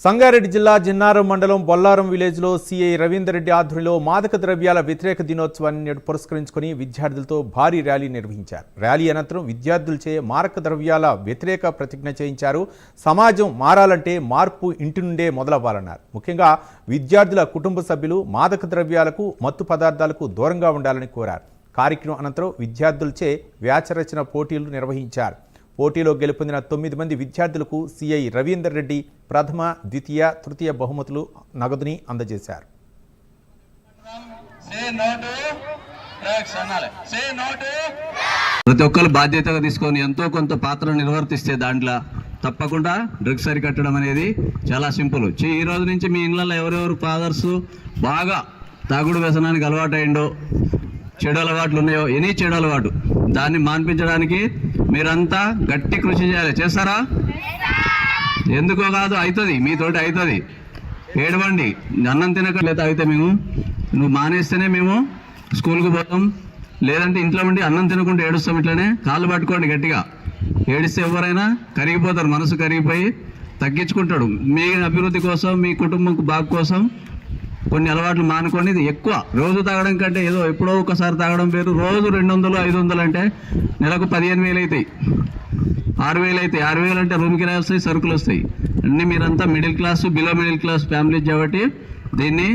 సంగారెడ్డి జిల్లా జిన్నారం మండలం బొల్లారం విలేజ్లో సీఐ రవీందర్ రెడ్డి ఆధ్వర్యంలో మాదక ద్రవ్యాల వ్యతిరేక దినోత్సవాన్ని నేడు పురస్కరించుకుని విద్యార్థులతో భారీ ర్యాలీ నిర్వహించారు. ర్యాలీ అనంతరం విద్యార్థులచే మాదక ద్రవ్యాల వ్యతిరేక ప్రతిజ్ఞ చేయించారు. సమాజం మారాలంటే మార్పు ఇంటి నుండే మొదలవ్వాలన్నారు. ముఖ్యంగా విద్యార్థుల కుటుంబ సభ్యులు మాదక ద్రవ్యాలకు మత్తు పదార్థాలకు దూరంగా ఉండాలని కోరారు. కార్యక్రమం అనంతరం విద్యార్థులచే వ్యాసరచన పోటీలు నిర్వహించారు. పోటీలో గెలుపొందిన 9 మంది విద్యార్థులకు సీఐ రవీందర్ రెడ్డి ప్రథమ, ద్వితీయ, తృతీయ బహుమతులు నగదుని అందజేశారు. ప్రతి ఒక్కరు బాధ్యతగా తీసుకొని ఎంతో కొంత పాత్ర నిర్వర్తిస్తే దాంట్లో తప్పకుండా డ్రగ్స్ అరికట్టడం అనేది చాలా సింపుల్. ఈ రోజు నుంచి మీ ఇళ్ళల్లో ఎవరెవరు ఫాదర్స్ బాగా తాగుడు వ్యసనానికి అలవాటైండో, చెడు అలవాట్లు ఉన్నాయో, ఎనీ చెడు అలవాటు దాన్ని మాన్పించడానికి మీరంతా గట్టి కృషి చేయాలి. చేస్తారా? ఎందుకో కాదు, అవుతుంది, మీతోటి అవుతుంది. ఏడవండి, అన్నం తినకలేదు అయితే నువ్వు మానేస్తేనే మేము స్కూల్కి పోతాం, లేదంటే ఇంట్లో ఉండి అన్నం తినకుండా ఏడుస్తాం. ఇట్లనే కాళ్ళు పట్టుకోండి గట్టిగా. ఏడిస్తే ఎవరైనా కరిగిపోతారు, మనసు కరిగిపోయి తగ్గించుకుంటాడు. మీ అభివృద్ధి కోసం, మీ కుటుంబం బాగు కోసం కొన్ని అలవాట్లు మానుకోండి. ఇది ఎక్కువ రోజు తాగడం కంటే ఏదో ఎప్పుడో ఒకసారి తాగడం పేరు. రోజు 200, 500 అంటే నెలకు 15,000 అవుతాయి, 6,000 అవుతాయి. 6,000 అంటే రూమ్ కిరాయి వస్తాయి, సరుకులు వస్తాయి. అన్నీ మీరంతా middle class, below middle class family కాబట్టి దీన్ని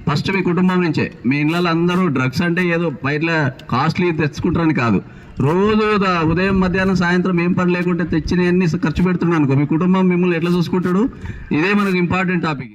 ఫస్ట్ మీ కుటుంబం నుంచే. మీ ఇళ్ళలో అందరూ డ్రగ్స్ అంటే ఏదో బయట కాస్ట్లీ తెచ్చుకుంటారని కాదు. రోజు ఉదయం, మధ్యాహ్నం, సాయంత్రం ఏం పని లేకుంటే తెచ్చినవన్నీ ఖర్చు పెడుతున్నాను అనుకో, మీ కుటుంబం మిమ్మల్ని ఎట్లా చూసుకుంటాడు? ఇదే మనకు ఇంపార్టెంట్ టాపిక్.